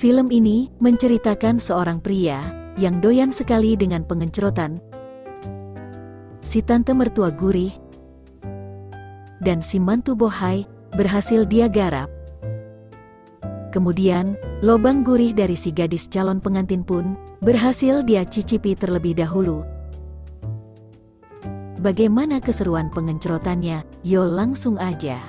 Film ini menceritakan seorang pria yang doyan sekali dengan pengencrotan, si tante mertua gurih, dan si mantu bohai berhasil dia garap. Kemudian, lobang gurih dari si gadis calon pengantin pun berhasil dia cicipi terlebih dahulu. Bagaimana keseruan pengencrotannya? Yo langsung aja.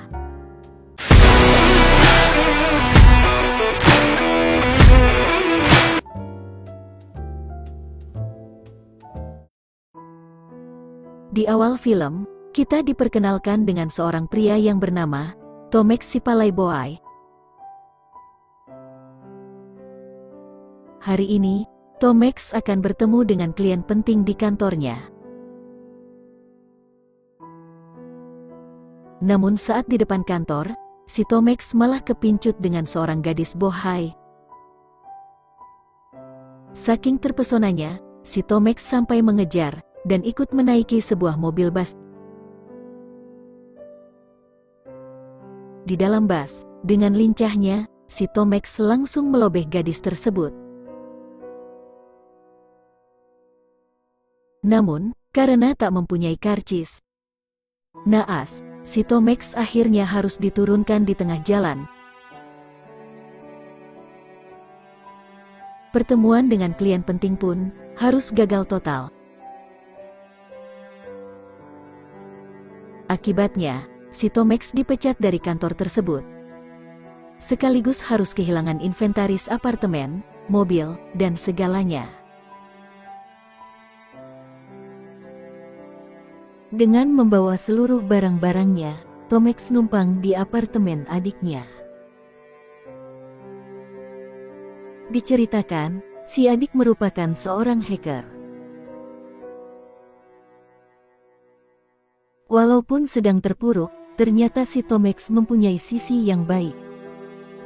Di awal film, kita diperkenalkan dengan seorang pria yang bernama Tomek si Playboy. Hari ini, Tomek akan bertemu dengan klien penting di kantornya. Namun saat di depan kantor, si Tomek malah kepincut dengan seorang gadis bohai. Saking terpesonanya, si Tomek sampai mengejar dan ikut menaiki sebuah mobil bas. Di dalam bas, dengan lincahnya, si Tomek langsung melobeh gadis tersebut. Namun, karena tak mempunyai karcis naas, si Tomek akhirnya harus diturunkan di tengah jalan. Pertemuan dengan klien penting pun harus gagal total. Akibatnya, si Tomek dipecat dari kantor tersebut. Sekaligus harus kehilangan inventaris apartemen, mobil, dan segalanya. Dengan membawa seluruh barang-barangnya, Tomek numpang di apartemen adiknya. Diceritakan, si adik merupakan seorang hacker. Walaupun sedang terpuruk, ternyata si Tomek mempunyai sisi yang baik.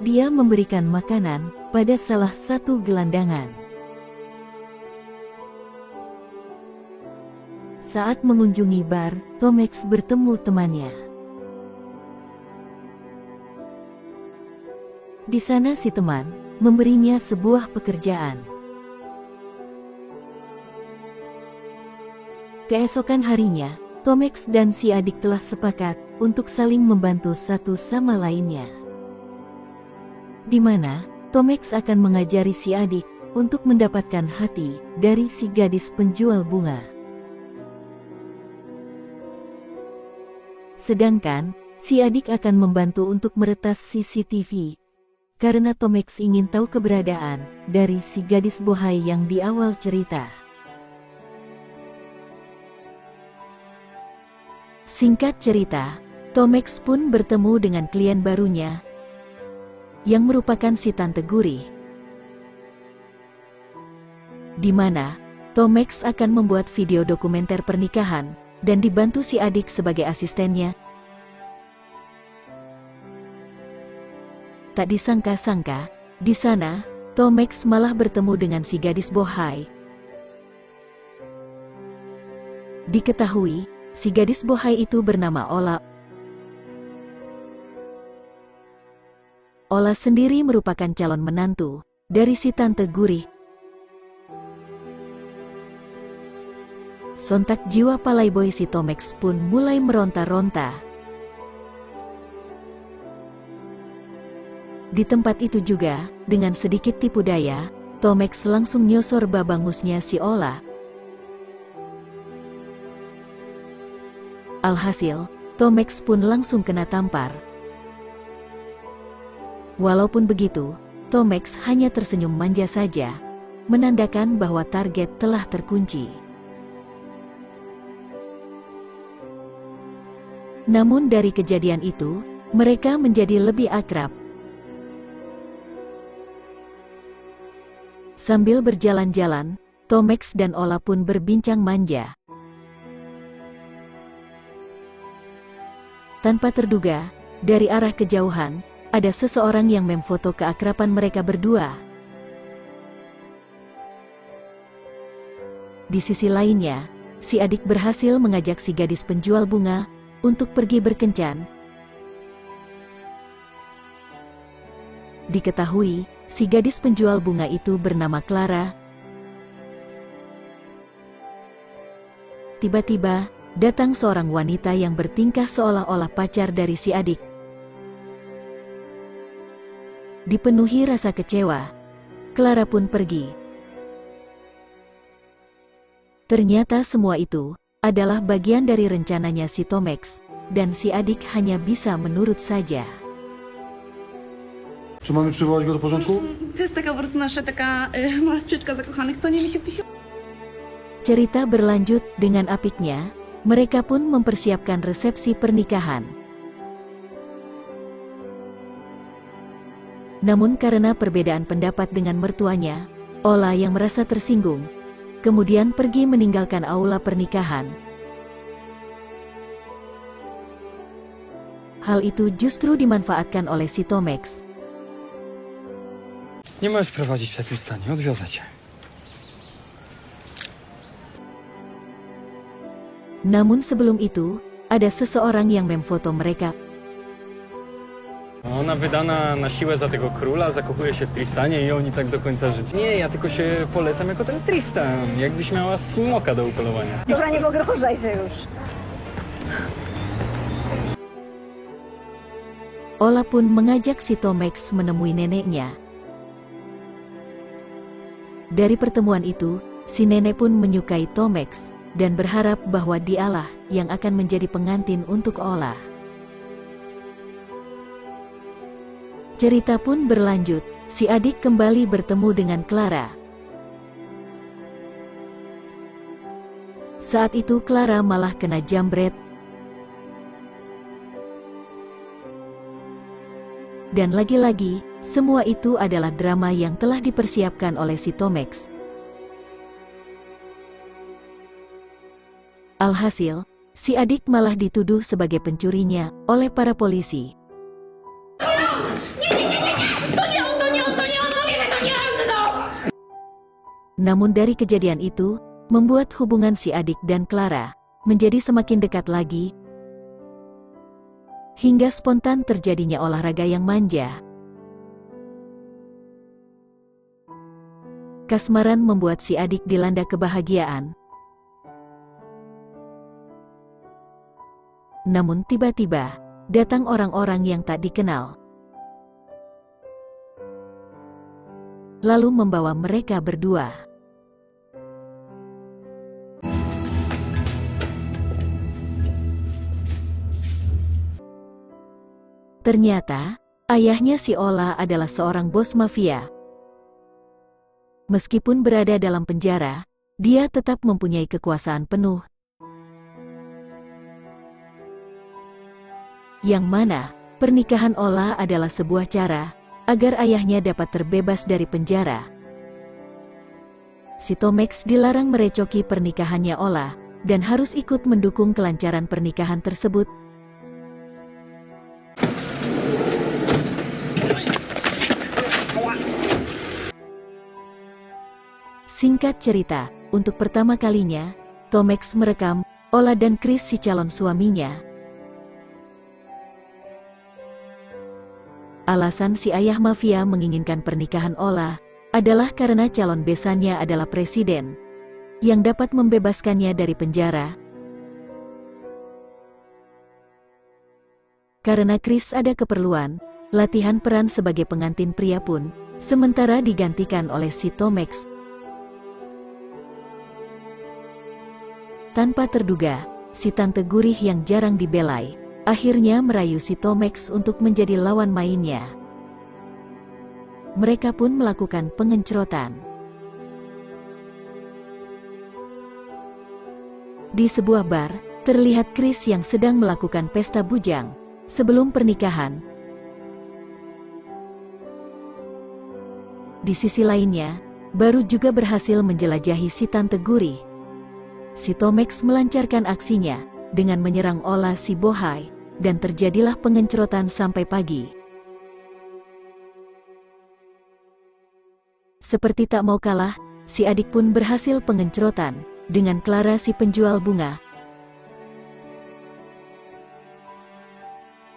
Dia memberikan makanan pada salah satu gelandangan. Saat mengunjungi bar, Tomek bertemu temannya. Di sana si teman memberinya sebuah pekerjaan. Keesokan harinya, Tomek dan si adik telah sepakat untuk saling membantu satu sama lainnya. Di mana, Tomek akan mengajari si adik untuk mendapatkan hati dari si gadis penjual bunga. Sedangkan, si adik akan membantu untuk meretas CCTV. Karena Tomek ingin tahu keberadaan dari si gadis bohai yang di awal cerita. Singkat cerita, Tomek pun bertemu dengan klien barunya, yang merupakan si tante gurih. Di mana, Tomek akan membuat video dokumenter pernikahan, dan dibantu si adik sebagai asistennya. Tak disangka-sangka, di sana, Tomek malah bertemu dengan si gadis bohai. Diketahui, si gadis bohai itu bernama Ola. Ola sendiri merupakan calon menantu dari si tante gurih. Sontak jiwa playboy si Tomek pun mulai meronta-ronta. Di tempat itu juga, dengan sedikit tipu daya, Tomek langsung nyosor babangusnya si Ola. Alhasil, Tomek pun langsung kena tampar. Walaupun begitu, Tomek hanya tersenyum manja saja, menandakan bahwa target telah terkunci. Namun dari kejadian itu, mereka menjadi lebih akrab. Sambil berjalan-jalan, Tomek dan Ola pun berbincang manja. Tanpa terduga, dari arah kejauhan, ada seseorang yang memfoto keakraban mereka berdua. Di sisi lainnya, si adik berhasil mengajak si gadis penjual bunga untuk pergi berkencan. Diketahui, Si gadis penjual bunga itu bernama Clara. Tiba-tiba, datang seorang wanita yang bertingkah seolah-olah pacar dari si adik. Dipenuhi rasa kecewa, Clara pun pergi. Ternyata semua itu adalah bagian dari rencananya si Tomex, dan si adik hanya bisa menurut saja. Czy mamy przywołać go do porządku? To jest taka po prostu nasza taka mała sprzeczka zakochanych, co nie mi się pisze. Cerita berlanjut dengan apiknya, mereka pun mempersiapkan resepsi pernikahan. Namun karena perbedaan pendapat dengan mertuanya, Ola yang merasa tersinggung, kemudian pergi meninggalkan aula pernikahan. Hal itu justru dimanfaatkan oleh si Tomex. Nie możesz prowadzić w takim stanie, odwiozę cię. Namun sebelum itu, ada seseorang yang memfoto mereka. Ona wydana na siłę za tego króla, zakochuje się w Tristanie i oni tak do końca życia. Nie, ja tylko się polecam jako ten Tristan, jakbyś miała smoka do upolowania. Dobra, nie pogrążaj się już. Ola pun mengajak si Tomex menemui neneknya. Dari pertemuan itu, si nenek pun menyukai Tomex dan berharap bahwa dialah yang akan menjadi pengantin untuk Ola. Cerita pun berlanjut, si adik kembali bertemu dengan Clara. Saat itu Clara malah kena jambret. Dan lagi-lagi, semua itu adalah drama yang telah dipersiapkan oleh si Tomex. Alhasil, si adik malah dituduh sebagai pencurinya oleh para polisi. Namun dari kejadian itu, membuat hubungan si adik dan Clara menjadi semakin dekat lagi, hingga spontan terjadinya olahraga yang manja. Kasmaran membuat si adik dilanda kebahagiaan. Namun tiba-tiba, datang orang-orang yang tak dikenal. Lalu membawa mereka berdua. Ternyata, ayahnya si Ola adalah seorang bos mafia. Meskipun berada dalam penjara, dia tetap mempunyai kekuasaan penuh. Yang mana, pernikahan Ola adalah sebuah cara agar ayahnya dapat terbebas dari penjara. Si Tomex dilarang merecoki pernikahannya Ola, dan harus ikut mendukung kelancaran pernikahan tersebut. Singkat cerita, untuk pertama kalinya, Tomex merekam Ola dan Chris si calon suaminya. Alasan si ayah mafia menginginkan pernikahan Ola adalah karena calon besannya adalah presiden yang dapat membebaskannya dari penjara. Karena Chris ada keperluan, latihan peran sebagai pengantin pria pun sementara digantikan oleh si Tomex. Tanpa terduga, si tante gurih yang jarang dibelai akhirnya merayu si Tomex untuk menjadi lawan mainnya. Mereka pun melakukan pengencrotan. Di sebuah bar, terlihat Chris yang sedang melakukan pesta bujang sebelum pernikahan. Di sisi lainnya, baru juga berhasil menjelajahi si tante gurih. Si Tomex melancarkan aksinya dengan menyerang Ola si bohai, dan terjadilah pengencrotan sampai pagi. Seperti tak mau kalah, si adik pun berhasil pengencrotan dengan Clara si penjual bunga.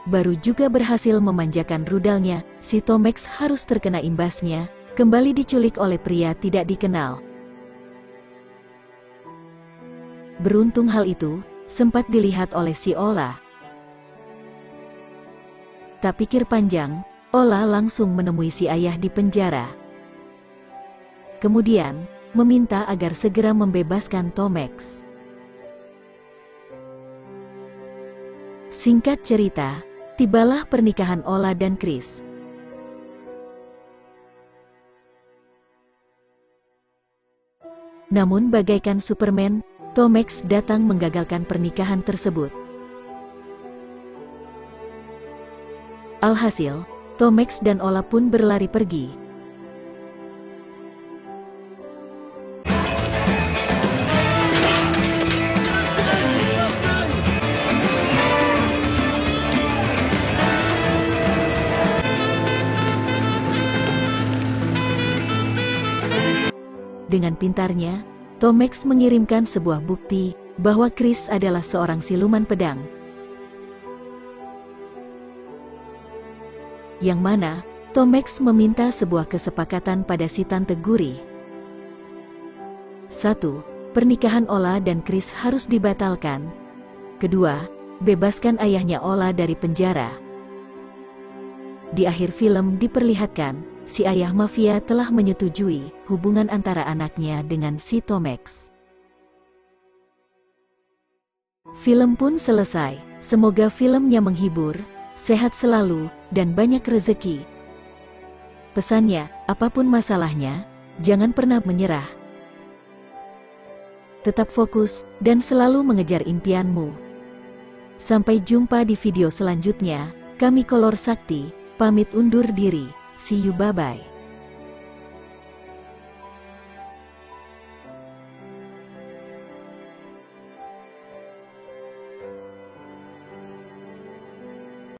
baru juga berhasil memanjakan rudalnya, si Tomex harus terkena imbasnya, kembali diculik oleh pria tidak dikenal. Beruntung hal itu sempat dilihat oleh si Ola. Tak pikir panjang, Ola langsung menemui si ayah di penjara. Kemudian, meminta agar segera membebaskan Tomex. Singkat cerita, tibalah pernikahan Ola dan Chris. Namun bagaikan Superman, Tomex datang menggagalkan pernikahan tersebut. Alhasil, Tomex dan Ola pun berlari pergi. Dengan pintarnya, Tomex mengirimkan sebuah bukti bahwa Chris adalah seorang siluman pedang. Yang mana, Tomex meminta sebuah kesepakatan pada si Tante Guri. 1. Pernikahan Ola dan Chris harus dibatalkan. 2. Bebaskan ayahnya Ola dari penjara. Di akhir film diperlihatkan, si ayah mafia telah menyetujui hubungan antara anaknya dengan si Tomex. Film pun selesai. Semoga filmnya menghibur, sehat selalu, dan banyak rezeki. Pesannya, apapun masalahnya, jangan pernah menyerah. Tetap fokus dan selalu mengejar impianmu. Sampai jumpa di video selanjutnya. Kami Kolor Sakti pamit undur diri. See you, bye-bye.